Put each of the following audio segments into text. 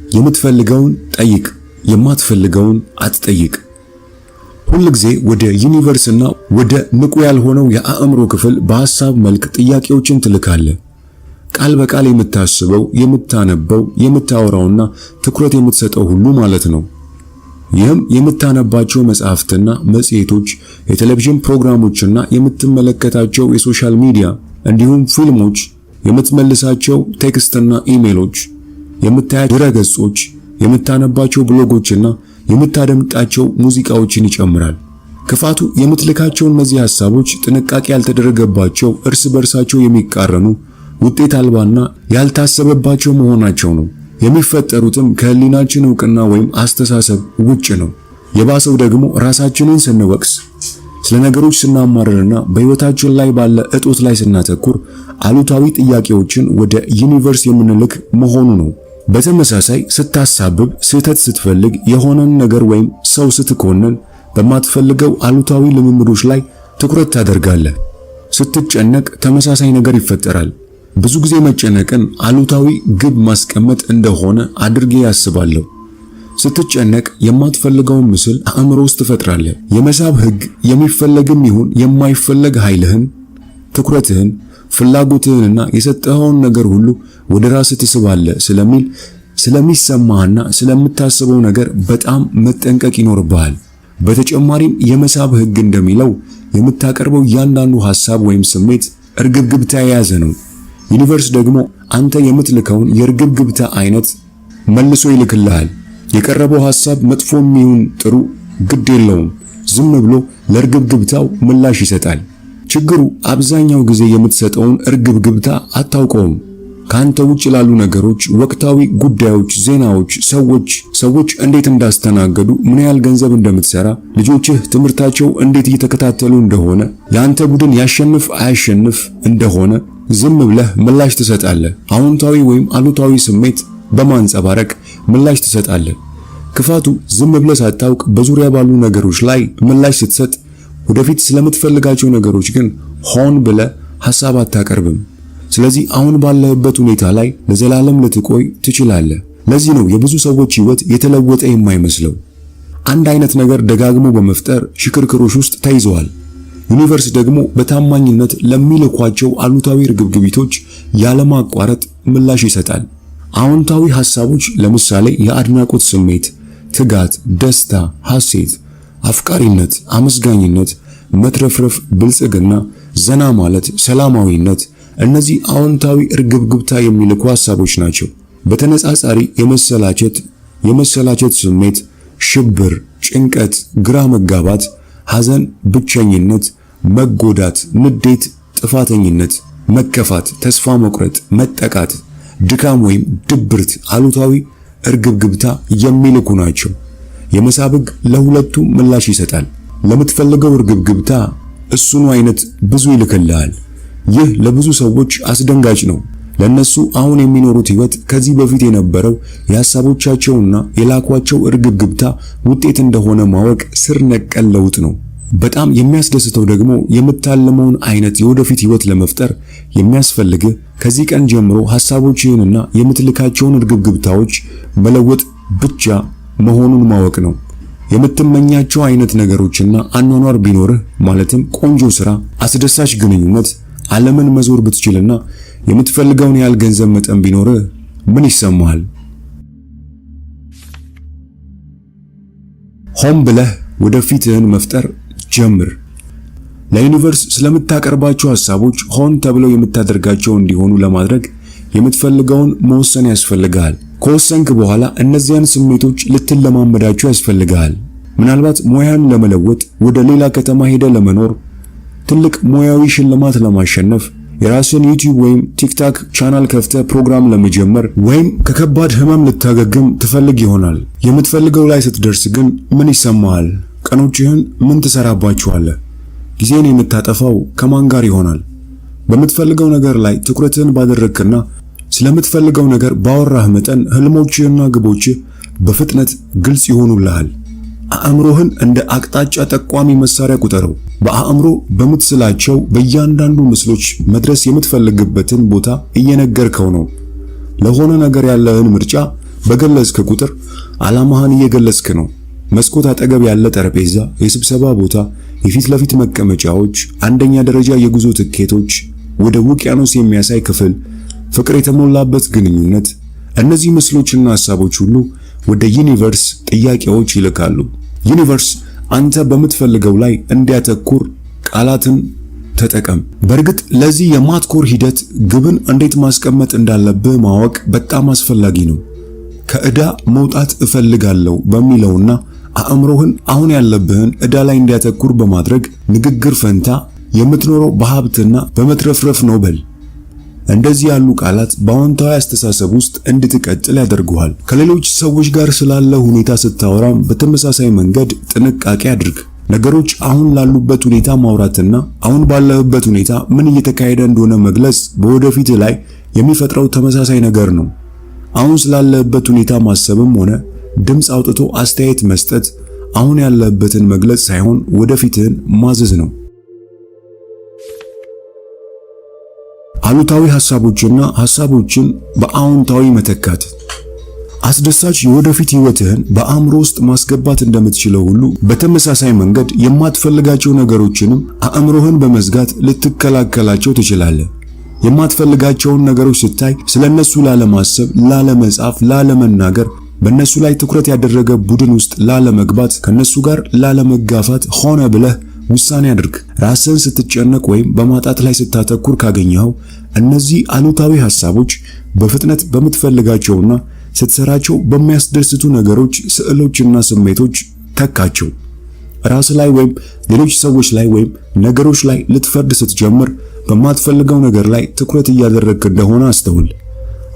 የምትፈልገውን ጠይቅ፣ የማትፈልገውን አትጠይቅ። ሁልጊዜ ወደ ዩኒቨርስና ወደ ንቁ ያልሆነው የአእምሮ ክፍል በሐሳብ መልክ ጥያቄዎችን ትልካለህ። ቃል በቃል የምታስበው፣ የምታነበው፣ የምታወራውና ትኩረት የምትሰጠው ሁሉ ማለት ነው። ይህም የምታነባቸው መጽሐፍትና መጽሔቶች፣ የቴሌቪዥን ፕሮግራሞችና የምትመለከታቸው የሶሻል ሚዲያ እንዲሁም ፊልሞች፣ የምትመልሳቸው ቴክስትና ኢሜሎች፣ የምታያቸው ድረገጾች፣ የምታነባቸው ብሎጎችና የምታደምጣቸው ሙዚቃዎችን ይጨምራል። ክፋቱ የምትልካቸው እነዚህ ሐሳቦች ጥንቃቄ ያልተደረገባቸው፣ እርስ በርሳቸው የሚቃረኑ፣ ውጤት አልባና ያልታሰበባቸው መሆናቸው ነው። የሚፈጠሩትም ከህሊናችን ዕውቅና ወይም አስተሳሰብ ውጭ ነው። የባሰው ደግሞ ራሳችንን ስንወቅስ፣ ስለ ነገሮች ስናማርርና በህይወታችን ላይ ባለ እጦት ላይ ስናተኩር አሉታዊ ጥያቄዎችን ወደ ዩኒቨርስ የምንልክ መሆኑ ነው። በተመሳሳይ ስታሳብብ፣ ስህተት ስትፈልግ፣ የሆነን ነገር ወይም ሰው ስትኮንን በማትፈልገው አሉታዊ ልምምዶች ላይ ትኩረት ታደርጋለህ። ስትጨነቅ ተመሳሳይ ነገር ይፈጠራል። ብዙ ጊዜ መጨነቅን አሉታዊ ግብ ማስቀመጥ እንደሆነ አድርጌ ያስባለሁ። ስትጨነቅ የማትፈልገውን ምስል አእምሮ ውስጥ ትፈጥራለህ። የመሳብ ህግ የሚፈለግም ይሁን የማይፈለግ ኃይልህን፣ ትኩረትህን፣ ፍላጎትህንና የሰጠኸውን ነገር ሁሉ ወደ ራስህ ትስባለህ ስለሚሰማህና ስለምታስበው ነገር በጣም መጠንቀቅ ይኖርብሃል። በተጨማሪም የመሳብ ህግ እንደሚለው የምታቀርበው እያንዳንዱ ሐሳብ ወይም ስሜት እርግብግብታ የያዘ ነው። ዩኒቨርስ ደግሞ አንተ የምትልከውን የእርግብግብታ አይነት መልሶ ይልክልሃል። የቀረበው ሐሳብ መጥፎም ይሁን ጥሩ ግድ የለውም፣ ዝም ብሎ ለእርግብግብታው ምላሽ ይሰጣል። ችግሩ አብዛኛው ጊዜ የምትሰጠውን እርግብግብታ አታውቀውም። ካንተ ውጭ ላሉ ነገሮች፣ ወቅታዊ ጉዳዮች፣ ዜናዎች፣ ሰዎች እንዴት እንዳስተናገዱ፣ ምን ያህል ገንዘብ እንደምትሰራ፣ ልጆችህ ትምህርታቸው እንዴት እየተከታተሉ እንደሆነ፣ ያንተ ቡድን ያሸንፍ አያሸንፍ እንደሆነ ዝም ብለህ ምላሽ ትሰጣለህ። አዎንታዊ ወይም አሉታዊ ስሜት በማንጸባረቅ ምላሽ ትሰጣለህ። ክፋቱ ዝም ብለህ ሳታውቅ በዙሪያ ባሉ ነገሮች ላይ ምላሽ ስትሰጥ፣ ወደፊት ስለምትፈልጋቸው ነገሮች ግን ሆን ብለህ ሐሳብ አታቀርብም። ስለዚህ አሁን ባለህበት ሁኔታ ላይ ለዘላለም ልትቆይ ትችላለህ። ለዚህ ነው የብዙ ሰዎች ህይወት የተለወጠ የማይመስለው። አንድ አይነት ነገር ደጋግሞ በመፍጠር ሽክርክሮች ውስጥ ተይዘዋል። ዩኒቨርስ ደግሞ በታማኝነት ለሚልኳቸው አሉታዊ ርግብግቢቶች ያለማቋረጥ ምላሽ ይሰጣል። አዎንታዊ ሐሳቦች ለምሳሌ የአድናቆት ስሜት፣ ትጋት፣ ደስታ፣ ሐሴት፣ አፍቃሪነት፣ አመስጋኝነት፣ መትረፍረፍ፣ ብልጽግና፣ ዘና ማለት፣ ሰላማዊነት፣ እነዚህ አዎንታዊ እርግብግብታ የሚልኩ ሐሳቦች ናቸው። በተነጻጻሪ የመሰላቸት ስሜት፣ ሽብር፣ ጭንቀት፣ ግራ መጋባት፣ ሐዘን፣ ብቸኝነት፣ መጎዳት፣ ንዴት፣ ጥፋተኝነት፣ መከፋት፣ ተስፋ መቁረጥ፣ መጠቃት፣ ድካም ወይም ድብርት አሉታዊ እርግብግብታ የሚልኩ ናቸው። የመሳብ ህግ ለሁለቱም ምላሽ ይሰጣል። ለምትፈልገው እርግብግብታ እሱኑ አይነት ብዙ ይልክልሃል። ይህ ለብዙ ሰዎች አስደንጋጭ ነው። ለነሱ አሁን የሚኖሩት ህይወት ከዚህ በፊት የነበረው የሐሳቦቻቸውና የላኳቸው እርግብግብታ ውጤት እንደሆነ ማወቅ ስር ነቀል ለውጥ ነው። በጣም የሚያስደስተው ደግሞ የምታለመውን አይነት የወደፊት ህይወት ለመፍጠር የሚያስፈልግህ ከዚህ ቀን ጀምሮ ሐሳቦችህንና የምትልካቸውን እርግብግብታዎች መለወጥ ብቻ መሆኑን ማወቅ ነው። የምትመኛቸው አይነት ነገሮችና አኗኗር ቢኖርህ፣ ማለትም ቆንጆ ስራ፣ አስደሳች ግንኙነት፣ ዓለምን መዞር ብትችልና የምትፈልገውን ያህል ገንዘብ መጠን ቢኖርህ ምን ይሰማሃል? ሆን ብለህ ወደፊትህን መፍጠር ጀምር። ለዩኒቨርስ ስለምታቀርባቸው ሐሳቦች ሆን ተብለው የምታደርጋቸው እንዲሆኑ ለማድረግ የምትፈልገውን መወሰን ያስፈልጋል። ከወሰንክ በኋላ እነዚያን ስሜቶች ልትለማመዳቸው ያስፈልጋል። ምናልባት ሙያን ለመለወጥ፣ ወደ ሌላ ከተማ ሄደ ለመኖር፣ ትልቅ ሙያዊ ሽልማት ለማሸነፍ፣ የራስን ዩቲዩብ ወይም ቲክታክ ቻናል ከፍተህ ፕሮግራም ለመጀመር ወይም ከከባድ ህመም ልታገግም ትፈልግ ይሆናል። የምትፈልገው ላይ ስትደርስ ግን ምን ይሰማሃል? ቀኖችህን ምን ትሰራባቸዋለህ? ጊዜን የምታጠፋው ከማን ጋር ይሆናል? በምትፈልገው ነገር ላይ ትኩረትህን ባደረግክና ስለምትፈልገው ነገር ባወራህ መጠን ህልሞችህና ግቦችህ በፍጥነት ግልጽ ይሆኑልሃል። አእምሮህን እንደ አቅጣጫ ጠቋሚ መሳሪያ ቁጠረው። በአእምሮ በምትስላቸው በእያንዳንዱ ምስሎች መድረስ የምትፈልግበትን ቦታ እየነገርከው ነው። ለሆነ ነገር ያለህን ምርጫ በገለጽክ ቁጥር ዓላማህን እየገለጽክ ነው። መስኮት አጠገብ ያለ ጠረጴዛ፣ የስብሰባ ቦታ፣ የፊት ለፊት መቀመጫዎች፣ አንደኛ ደረጃ የጉዞ ትኬቶች፣ ወደ ውቅያኖስ የሚያሳይ ክፍል፣ ፍቅር የተሞላበት ግንኙነት፣ እነዚህ ምስሎችና ሐሳቦች ሁሉ ወደ ዩኒቨርስ ጥያቄዎች ይልካሉ። ዩኒቨርስ አንተ በምትፈልገው ላይ እንዲያተኩር ቃላትን ተጠቀም። በእርግጥ ለዚህ የማትኮር ሂደት ግብን እንዴት ማስቀመጥ እንዳለብህ ማወቅ በጣም አስፈላጊ ነው። ከዕዳ መውጣት እፈልጋለሁ በሚለውና አእምሮህን አሁን ያለብህን ዕዳ ላይ እንዲያተኩር በማድረግ ንግግር ፈንታ የምትኖረው በሀብትና በመትረፍረፍ ነው በል። እንደዚህ ያሉ ቃላት በአዎንታዊ አስተሳሰብ ውስጥ እንድትቀጥል ያደርጉሃል። ከሌሎች ሰዎች ጋር ስላለ ሁኔታ ስታወራም በተመሳሳይ መንገድ ጥንቃቄ አድርግ። ነገሮች አሁን ላሉበት ሁኔታ ማውራትና አሁን ባለህበት ሁኔታ ምን እየተካሄደ እንደሆነ መግለጽ በወደፊት ላይ የሚፈጥረው ተመሳሳይ ነገር ነው። አሁን ስላለህበት ሁኔታ ማሰብም ሆነ ድምፅ አውጥቶ አስተያየት መስጠት አሁን ያለህበትን መግለጽ ሳይሆን ወደፊትህን ማዘዝ ነው። አሉታዊ ሐሳቦችን በአዎንታዊ መተካት። አስደሳች የወደፊት ህይወትህን በአእምሮ ውስጥ ማስገባት እንደምትችለው ሁሉ በተመሳሳይ መንገድ የማትፈልጋቸው ነገሮችንም አእምሮህን በመዝጋት ልትከላከላቸው ትችላለህ። የማትፈልጋቸውን ነገሮች ስታይ ስለነሱ ላለማሰብ፣ ላለመጻፍ፣ ላለመናገር፣ በእነሱ ላይ ትኩረት ያደረገ ቡድን ውስጥ ላለመግባት፣ ከነሱ ጋር ላለመጋፋት ሆነ ብለህ ውሳኔ አድርግ። ራስህን ስትጨነቅ ወይም በማጣት ላይ ስታተኩር ካገኘኸው እነዚህ አሉታዊ ሐሳቦች በፍጥነት በምትፈልጋቸውና ስትሰራቸው በሚያስደስቱ ነገሮች፣ ስዕሎችና ስሜቶች ተካቸው። ራስ ላይ ወይም ሌሎች ሰዎች ላይ ወይም ነገሮች ላይ ልትፈርድ ስትጀምር በማትፈልገው ነገር ላይ ትኩረት እያደረግክ እንደሆነ አስተውል።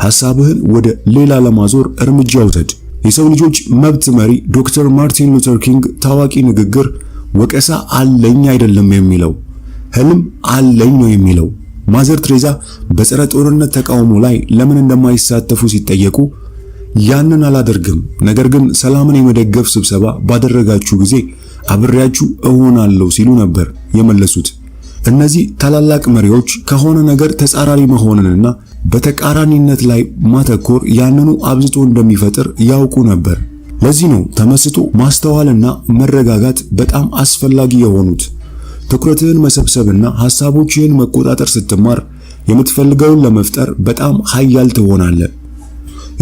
ሐሳብህን ወደ ሌላ ለማዞር እርምጃ ውሰድ። የሰው ልጆች መብት መሪ ዶክተር ማርቲን ሉተር ኪንግ ታዋቂ ንግግር ወቀሳ አለኝ አይደለም የሚለው ህልም አለኝ ነው የሚለው። ማዘር ትሬዛ በጸረ ጦርነት ተቃውሞ ላይ ለምን እንደማይሳተፉ ሲጠየቁ ያንን አላደርግም፣ ነገር ግን ሰላምን የመደገፍ ስብሰባ ባደረጋችሁ ጊዜ አብሬያችሁ እሆናለሁ ሲሉ ነበር የመለሱት። እነዚህ ታላላቅ መሪዎች ከሆነ ነገር ተጻራሪ መሆንንና በተቃራኒነት ላይ ማተኮር ያንኑ አብዝቶ እንደሚፈጥር ያውቁ ነበር። ለዚህ ነው ተመስጦ ማስተዋልና መረጋጋት በጣም አስፈላጊ የሆኑት። ትኩረትህን መሰብሰብና ሐሳቦችህን መቆጣጠር ስትማር የምትፈልገውን ለመፍጠር በጣም ኃያል ትሆናለህ።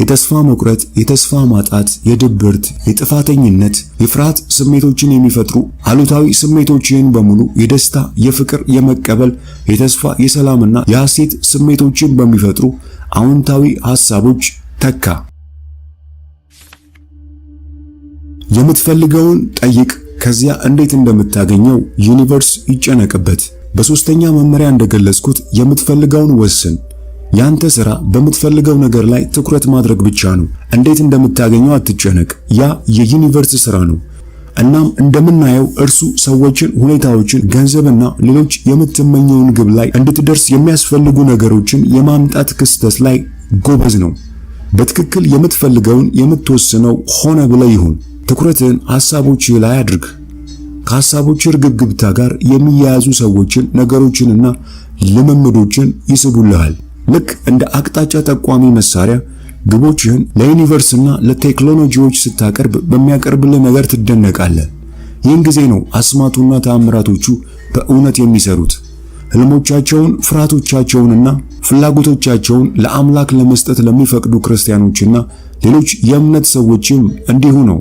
የተስፋ መቁረጥ፣ የተስፋ ማጣት፣ የድብርት፣ የጥፋተኝነት፣ የፍርሃት ስሜቶችን የሚፈጥሩ አሉታዊ ስሜቶችን በሙሉ የደስታ፣ የፍቅር፣ የመቀበል፣ የተስፋ፣ የሰላምና የሐሴት ስሜቶችን በሚፈጥሩ አዎንታዊ ሐሳቦች ተካ። የምትፈልገውን ጠይቅ፣ ከዚያ እንዴት እንደምታገኘው ዩኒቨርስ ይጨነቅበት። በሶስተኛ መመሪያ እንደገለጽኩት የምትፈልገውን ወስን። ያንተ ሥራ በምትፈልገው ነገር ላይ ትኩረት ማድረግ ብቻ ነው። እንዴት እንደምታገኘው አትጨነቅ። ያ የዩኒቨርስ ሥራ ነው። እናም እንደምናየው እርሱ ሰዎችን፣ ሁኔታዎችን፣ ገንዘብና ሌሎች የምትመኘውን ግብ ላይ እንድትደርስ የሚያስፈልጉ ነገሮችን የማምጣት ክስተት ላይ ጎበዝ ነው። በትክክል የምትፈልገውን የምትወስነው ሆነ ብለህ ይሁን። ትኩረትን ሐሳቦች ላይ አድርግ። ከሐሳቦች እርግብግብታ ጋር የሚያያዙ ሰዎችን፣ ነገሮችንና ልምምዶችን ይስቡልሃል። ልክ እንደ አቅጣጫ ጠቋሚ መሳሪያ ግቦችህን ለዩኒቨርስና ለቴክኖሎጂዎች ስታቀርብ በሚያቀርብልህ ነገር ትደነቃለህ። ይህን ጊዜ ነው አስማቱና ተአምራቶቹ በእውነት የሚሰሩት። ህልሞቻቸውን፣ ፍርሃቶቻቸውንና ፍላጎቶቻቸውን ለአምላክ ለመስጠት ለሚፈቅዱ ክርስቲያኖችና ሌሎች የእምነት ሰዎችም እንዲሁ ነው።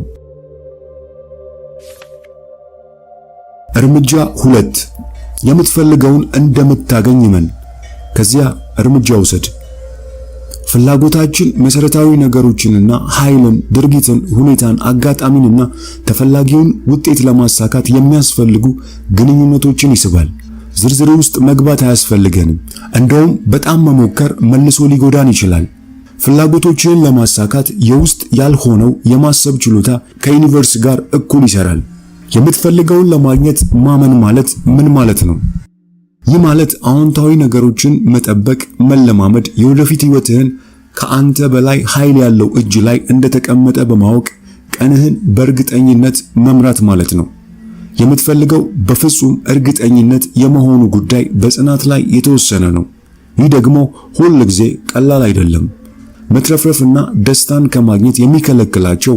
እርምጃ 2 የምትፈልገውን እንደምታገኝ እመን። ከዚያ እርምጃ ውሰድ። ፍላጎታችን መሰረታዊ ነገሮችንና ኃይልን፣ ድርጊትን፣ ሁኔታን፣ አጋጣሚንና ተፈላጊውን ውጤት ለማሳካት የሚያስፈልጉ ግንኙነቶችን ይስባል። ዝርዝር ውስጥ መግባት አያስፈልገንም። እንደውም በጣም መሞከር መልሶ ሊጎዳን ይችላል። ፍላጎቶችን ለማሳካት የውስጥ ያልሆነው የማሰብ ችሎታ ከዩኒቨርስ ጋር እኩል ይሰራል። የምትፈልገውን ለማግኘት ማመን ማለት ምን ማለት ነው? ይህ ማለት አዎንታዊ ነገሮችን መጠበቅ መለማመድ፣ የወደፊት ህይወትህን ከአንተ በላይ ኃይል ያለው እጅ ላይ እንደተቀመጠ በማወቅ ቀንህን በእርግጠኝነት መምራት ማለት ነው። የምትፈልገው በፍጹም እርግጠኝነት የመሆኑ ጉዳይ በጽናት ላይ የተወሰነ ነው። ይህ ደግሞ ሁል ጊዜ ቀላል አይደለም። መትረፍረፍና ደስታን ከማግኘት የሚከለክላቸው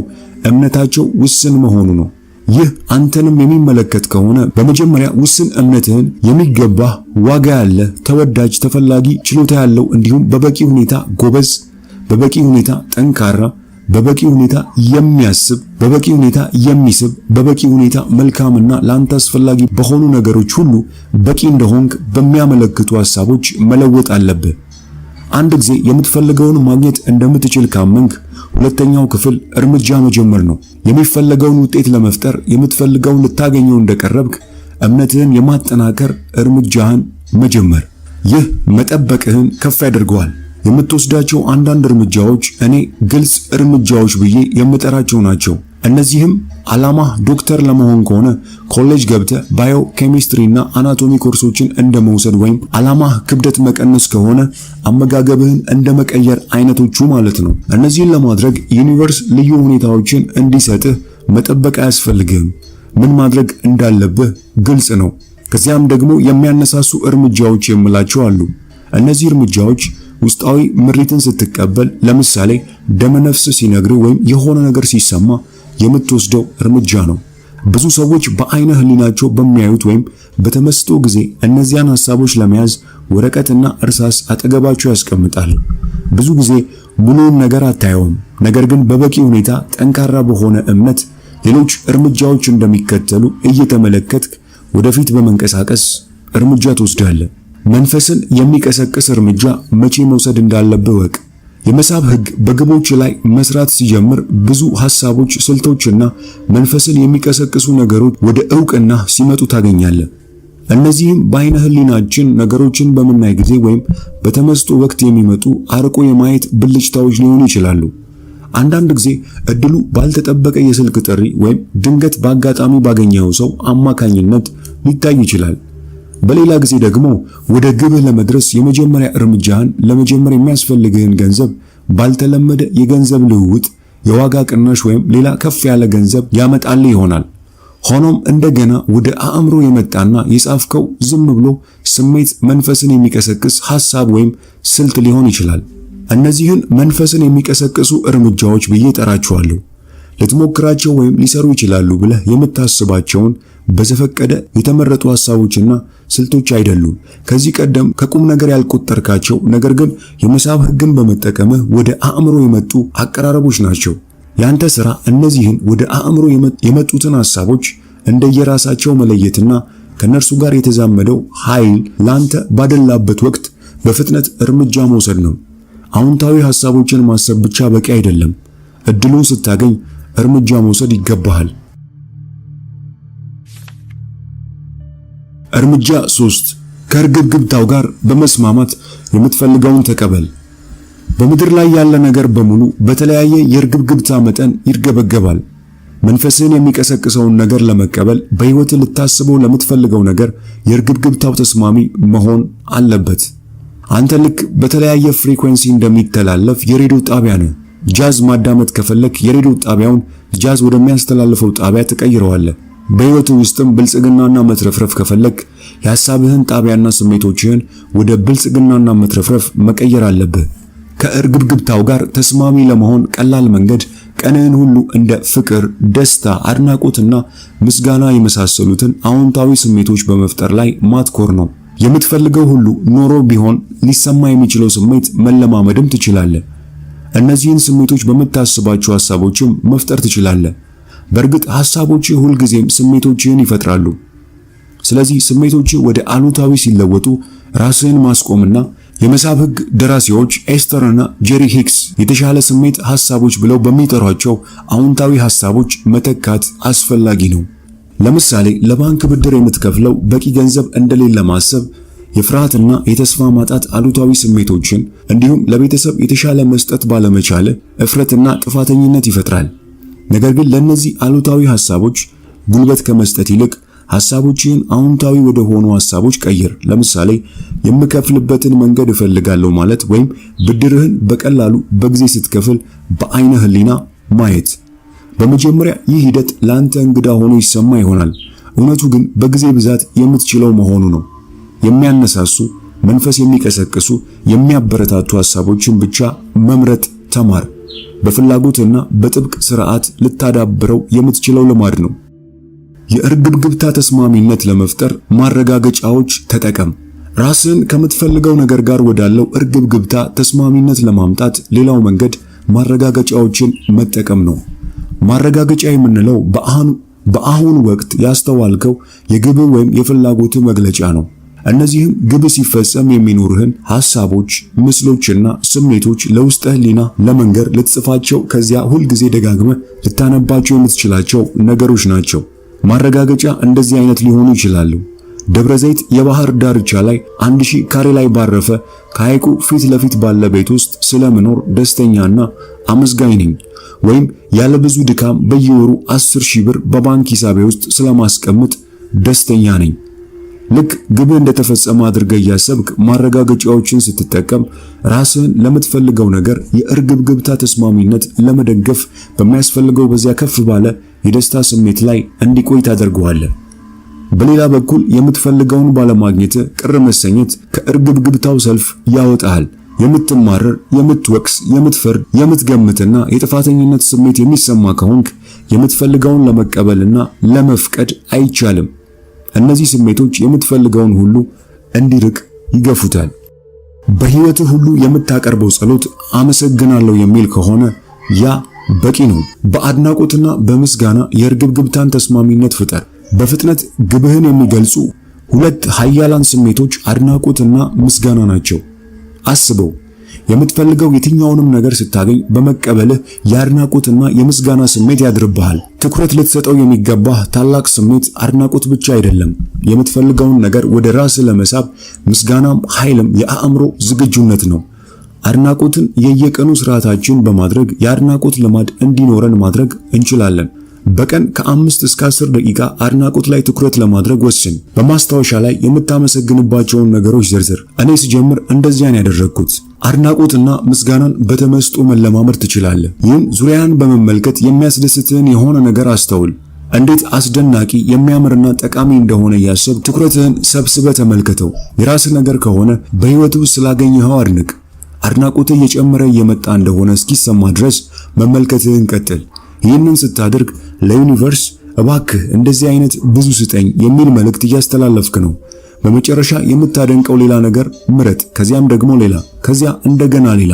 እምነታቸው ውስን መሆኑ ነው። ይህ አንተንም የሚመለከት ከሆነ በመጀመሪያ ውስን እምነትህን የሚገባህ ዋጋ ያለ ተወዳጅ፣ ተፈላጊ፣ ችሎታ ያለው እንዲሁም በበቂ ሁኔታ ጎበዝ፣ በበቂ ሁኔታ ጠንካራ፣ በበቂ ሁኔታ የሚያስብ፣ በበቂ ሁኔታ የሚስብ፣ በበቂ ሁኔታ መልካምና ለአንተ አስፈላጊ በሆኑ ነገሮች ሁሉ በቂ እንደሆንክ በሚያመለክቱ ሐሳቦች መለወጥ አለብህ። አንድ ጊዜ የምትፈልገውን ማግኘት እንደምትችል ካመንክ ሁለተኛው ክፍል እርምጃ መጀመር ነው። የሚፈለገውን ውጤት ለመፍጠር የምትፈልገውን ልታገኘው እንደቀረብክ እምነትህን የማጠናከር እርምጃህን መጀመር። ይህ መጠበቅህን ከፍ ያደርገዋል። የምትወስዳቸው አንዳንድ እርምጃዎች እኔ ግልጽ እርምጃዎች ብዬ የምጠራቸው ናቸው። እነዚህም ዓላማህ ዶክተር ለመሆን ከሆነ ኮሌጅ ገብተህ ባዮ ኬሚስትሪና አናቶሚ ኮርሶችን እንደመውሰድ ወይም ዓላማህ ክብደት መቀነስ ከሆነ አመጋገብህን እንደመቀየር አይነቶቹ ማለት ነው። እነዚህን ለማድረግ ዩኒቨርስ ልዩ ሁኔታዎችን እንዲሰጥህ መጠበቅ አያስፈልግህም። ምን ማድረግ እንዳለብህ ግልጽ ነው። ከዚያም ደግሞ የሚያነሳሱ እርምጃዎች የምላቸው አሉ። እነዚህ እርምጃዎች ውስጣዊ ምሪትን ስትቀበል፣ ለምሳሌ ደመነፍስ ሲነግር ወይም የሆነ ነገር ሲሰማ የምትወስደው እርምጃ ነው። ብዙ ሰዎች በአይነ ህሊናቸው በሚያዩት ወይም በተመስጦ ጊዜ እነዚያን ሐሳቦች ለመያዝ ወረቀትና እርሳስ አጠገባቸው ያስቀምጣል። ብዙ ጊዜ ሙሉውን ነገር አታየውም፣ ነገር ግን በበቂ ሁኔታ ጠንካራ በሆነ እምነት ሌሎች እርምጃዎች እንደሚከተሉ እየተመለከትክ ወደፊት በመንቀሳቀስ እርምጃ ትወስዳለህ። መንፈስን የሚቀሰቅስ እርምጃ መቼ መውሰድ እንዳለብህ ወቅ። የመሳብ ህግ በግቦች ላይ መስራት ሲጀምር ብዙ ሐሳቦች፣ ስልቶችና መንፈስን የሚቀሰቅሱ ነገሮች ወደ ዕውቅና ሲመጡ ታገኛለህ። እነዚህም በአይነ ህሊናችን ነገሮችን በምናይ ጊዜ ወይም በተመስጦ ወቅት የሚመጡ አርቆ የማየት ብልጭታዎች ሊሆኑ ይችላሉ። አንዳንድ ጊዜ እድሉ ባልተጠበቀ የስልክ ጥሪ ወይም ድንገት በአጋጣሚ ባገኘው ሰው አማካኝነት ሊታይ ይችላል። በሌላ ጊዜ ደግሞ ወደ ግብህ ለመድረስ የመጀመሪያ እርምጃህን ለመጀመር የሚያስፈልግህን ገንዘብ ባልተለመደ የገንዘብ ልውውጥ፣ የዋጋ ቅናሽ ወይም ሌላ ከፍ ያለ ገንዘብ ያመጣልህ ይሆናል። ሆኖም እንደገና ወደ አእምሮ የመጣና የጻፍከው ዝም ብሎ ስሜት መንፈስን የሚቀሰቅስ ሐሳብ ወይም ስልት ሊሆን ይችላል። እነዚህን መንፈስን የሚቀሰቅሱ እርምጃዎች ብዬ እጠራቸዋለሁ። ልትሞክራቸው ወይም ሊሰሩ ይችላሉ ብለህ የምታስባቸውን በዘፈቀደ የተመረጡ ሐሳቦችና ስልቶች አይደሉም። ከዚህ ቀደም ከቁም ነገር ያልቆጠርካቸው ነገር ግን የመሳብ ህግን በመጠቀምህ ወደ አእምሮ የመጡ አቀራረቦች ናቸው። ያንተ ሥራ እነዚህን ወደ አእምሮ የመጡትን ሐሳቦች እንደየራሳቸው መለየትና ከነርሱ ጋር የተዛመደው ኃይል ላንተ ባደላበት ወቅት በፍጥነት እርምጃ መውሰድ ነው። አዎንታዊ ሐሳቦችን ማሰብ ብቻ በቂ አይደለም። እድሉን ስታገኝ እርምጃ መውሰድ ይገባሃል። እርምጃ 3 ከእርግብግብታው ጋር በመስማማት የምትፈልገውን ተቀበል። በምድር ላይ ያለ ነገር በሙሉ በተለያየ የእርግብግብታ መጠን ይርገበገባል። መንፈስን የሚቀሰቅሰውን ነገር ለመቀበል በህይወት ልታስበው ለምትፈልገው ነገር የእርግብግብታው ተስማሚ መሆን አለበት። አንተ ልክ በተለያየ ፍሪኩዌንሲ እንደሚተላለፍ የሬዲዮ ጣቢያ ነህ። ጃዝ ማዳመጥ ከፈለክ የሬዲዮ ጣቢያውን ጃዝ ወደሚያስተላልፈው ጣቢያ ትቀይረዋለህ። በህይወት ውስጥም ብልጽግናና መትረፍረፍ ከፈለክ የሐሳብህን ጣቢያና ስሜቶችህን ወደ ብልጽግናና መትረፍረፍ መቀየር አለብህ። ከእርግብግብታው ጋር ተስማሚ ለመሆን ቀላል መንገድ ቀንህን ሁሉ እንደ ፍቅር፣ ደስታ፣ አድናቆትና ምስጋና የመሳሰሉትን አዎንታዊ ስሜቶች በመፍጠር ላይ ማትኮር ነው። የምትፈልገው ሁሉ ኖሮ ቢሆን ሊሰማ የሚችለው ስሜት መለማመድም ትችላለህ። እነዚህን ስሜቶች በምታስባቸው ሐሳቦችም መፍጠር ትችላለህ። በእርግጥ ሐሳቦችህ ሁልጊዜም ስሜቶችህን ይፈጥራሉ። ስለዚህ ስሜቶችህ ወደ አሉታዊ ሲለወጡ ራስህን ማስቆምና የመሳብ ህግ ደራሲዎች ኤስተርና ጄሪ ሂክስ የተሻለ ስሜት ሐሳቦች ብለው በሚጠሯቸው አዎንታዊ ሐሳቦች መተካት አስፈላጊ ነው። ለምሳሌ ለባንክ ብድር የምትከፍለው በቂ ገንዘብ እንደሌለ ማሰብ የፍርሃትና የተስፋ ማጣት አሉታዊ ስሜቶችን እንዲሁም ለቤተሰብ የተሻለ መስጠት ባለመቻል እፍረትና ጥፋተኝነት ይፈጥራል። ነገር ግን ለነዚህ አሉታዊ ሐሳቦች ጉልበት ከመስጠት ይልቅ ሐሳቦችን አዎንታዊ ወደ ሆኑ ሐሳቦች ቀይር። ለምሳሌ የምከፍልበትን መንገድ እፈልጋለሁ ማለት ወይም ብድርህን በቀላሉ በጊዜ ስትከፍል በአይነ ህሊና ማየት። በመጀመሪያ ይህ ሂደት ላንተ እንግዳ ሆኖ ይሰማ ይሆናል። እውነቱ ግን በጊዜ ብዛት የምትችለው መሆኑ ነው። የሚያነሳሱ፣ መንፈስ የሚቀሰቅሱ፣ የሚያበረታቱ ሐሳቦችን ብቻ መምረጥ ተማር። በፍላጎትና በጥብቅ ስርዓት ልታዳብረው የምትችለው ልማድ ነው። የእርግብግብታ ተስማሚነት ለመፍጠር ማረጋገጫዎች ተጠቀም። ራስን ከምትፈልገው ነገር ጋር ወዳለው እርግብግብታ ተስማሚነት ለማምጣት ሌላው መንገድ ማረጋገጫዎችን መጠቀም ነው። ማረጋገጫ የምንለው በአሁን ወቅት ያስተዋልከው የግብ ወይም የፍላጎት መግለጫ ነው። እነዚህም ግብ ሲፈጸም የሚኖርህን ሐሳቦች፣ ምስሎችና ስሜቶች ለውስጥ ህሊና ለመንገር ልትጽፋቸው ከዚያ ሁል ጊዜ ደጋግመህ ልታነባቸው የምትችላቸው ነገሮች ናቸው። ማረጋገጫ እንደዚህ አይነት ሊሆኑ ይችላሉ። ደብረ ዘይት የባህር ዳርቻ ላይ 1000 ካሬ ላይ ባረፈ ከሐይቁ ፊት ለፊት ባለ ቤት ውስጥ ስለመኖር ደስተኛና አመስጋኝ ነኝ። ወይም ያለ ብዙ ድካም በየወሩ 10,000 ብር በባንክ ሂሳቤ ውስጥ ስለማስቀምጥ ደስተኛ ነኝ። ልክ ግብህ እንደተፈጸመ አድርገህ እያሰብክ ማረጋገጫዎችን ስትጠቀም ራስህን ለምትፈልገው ነገር የእርግብግብታ ተስማሚነት ለመደገፍ በሚያስፈልገው በዚያ ከፍ ባለ የደስታ ስሜት ላይ እንዲቆይ ታደርገዋለህ። በሌላ በኩል የምትፈልገውን ባለማግኘት ቅር መሰኘት ከእርግብግብታው ሰልፍ ያወጣሃል። የምትማረር፣ የምትወቅስ፣ የምትፈርድ፣ የምትገምትና የጥፋተኝነት ስሜት የሚሰማ ከሆንክ የምትፈልገውን ለመቀበልና ለመፍቀድ አይቻልም። እነዚህ ስሜቶች የምትፈልገውን ሁሉ እንዲርቅ ይገፉታል። በህይወትህ ሁሉ የምታቀርበው ጸሎት አመሰግናለሁ የሚል ከሆነ ያ በቂ ነው። በአድናቆትና በምስጋና የእርግብግብታን ተስማሚነት ፍጠር። በፍጥነት ግብህን የሚገልጹ ሁለት ኃያላን ስሜቶች አድናቆትና ምስጋና ናቸው። አስበው፣ የምትፈልገው የትኛውንም ነገር ስታገኝ በመቀበልህ የአድናቆትና የምስጋና ስሜት ያድርብሃል። ትኩረት ልትሰጠው የሚገባህ ታላቅ ስሜት አድናቆት ብቻ አይደለም። የምትፈልገውን ነገር ወደ ራስህ ለመሳብ ምስጋናም ኃይልም የአእምሮ ዝግጁነት ነው። አድናቆትን የየቀኑ ስርዓታችን በማድረግ የአድናቆት ልማድ እንዲኖረን ማድረግ እንችላለን። በቀን ከ5 እስከ 10 ደቂቃ አድናቆት ላይ ትኩረት ለማድረግ ወስን። በማስታወሻ ላይ የምታመሰግንባቸውን ነገሮች ዝርዝር። እኔ ስጀምር እንደዚያን ያደረግኩት። አድናቆትና ምስጋናን በተመስጦ መለማመድ ትችላለህ። ይህም ዙሪያን በመመልከት የሚያስደስትህን የሆነ ነገር አስተውል። እንዴት አስደናቂ የሚያምርና ጠቃሚ እንደሆነ ያሰብ ትኩረትህን ሰብስበህ ተመልከተው። የራስህ ነገር ከሆነ በህይወት ውስጥ ስላገኘኸው አድንቅ። አድናቆትህ እየጨመረ እየመጣ እንደሆነ እስኪሰማ ድረስ መመልከትህን ቀጥል። ይህንን ስታደርግ ለዩኒቨርስ እባክህ እንደዚህ አይነት ብዙ ስጠኝ የሚል መልእክት እያስተላለፍክ ነው። በመጨረሻ የምታደንቀው ሌላ ነገር ምረጥ፣ ከዚያም ደግሞ ሌላ፣ ከዚያ እንደገና ሌላ።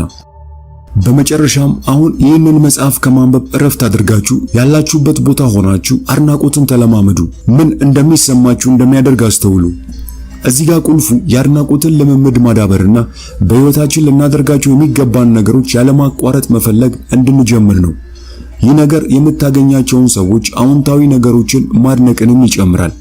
በመጨረሻም አሁን ይህንን መጽሐፍ ከማንበብ እረፍት አድርጋችሁ ያላችሁበት ቦታ ሆናችሁ አድናቆትን ተለማመዱ። ምን እንደሚሰማችሁ እንደሚያደርግ አስተውሉ። እዚህ ጋር ቁልፉ የአድናቆትን ልምምድ ማዳበርና በህይወታችን ልናደርጋቸው የሚገባን ነገሮች ያለማቋረጥ መፈለግ እንድንጀምር ነው። ይህ ነገር የምታገኛቸውን ሰዎች አዎንታዊ ነገሮችን ማድነቅንም ይጨምራል።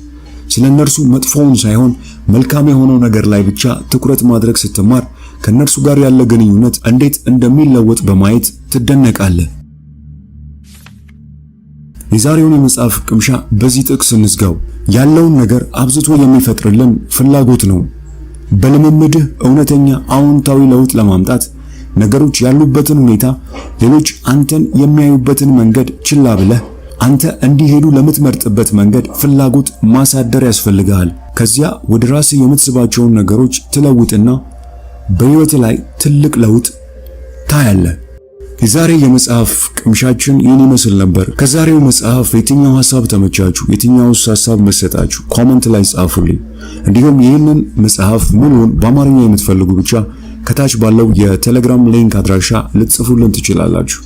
ስለነርሱ መጥፎውን ሳይሆን መልካም የሆነው ነገር ላይ ብቻ ትኩረት ማድረግ ስትማር ከነርሱ ጋር ያለ ግንኙነት እንዴት እንደሚለወጥ በማየት ትደነቃለህ። የዛሬውን የመጽሐፍ ቅምሻ በዚህ ጥቅስ እንዝጋው። ያለውን ነገር አብዝቶ የሚፈጥርልን ፍላጎት ነው። በልምምድህ እውነተኛ አዎንታዊ ለውጥ ለማምጣት ነገሮች ያሉበትን ሁኔታ ሌሎች አንተን የሚያዩበትን መንገድ ችላ ብለህ አንተ እንዲሄዱ ለምትመርጥበት መንገድ ፍላጎት ማሳደር ያስፈልጋል። ከዚያ ወደ ራስህ የምትስባቸውን ነገሮች ትለውጥና በህይወት ላይ ትልቅ ለውጥ ታያለህ። የዛሬ የመጽሐፍ ቅምሻችን ይህን ይመስል ነበር። ከዛሬው መጽሐፍ የትኛው ሐሳብ ተመቻችሁ? የትኛውስ ሐሳብ መሰጣችሁ? ኮሜንት ላይ ጻፉልኝ። እንዲሁም ይህንን መጽሐፍ ሙሉውን በአማርኛ የምትፈልጉ ብቻ ከታች ባለው የቴሌግራም ሊንክ አድራሻ ልትጽፉልን ትችላላችሁ።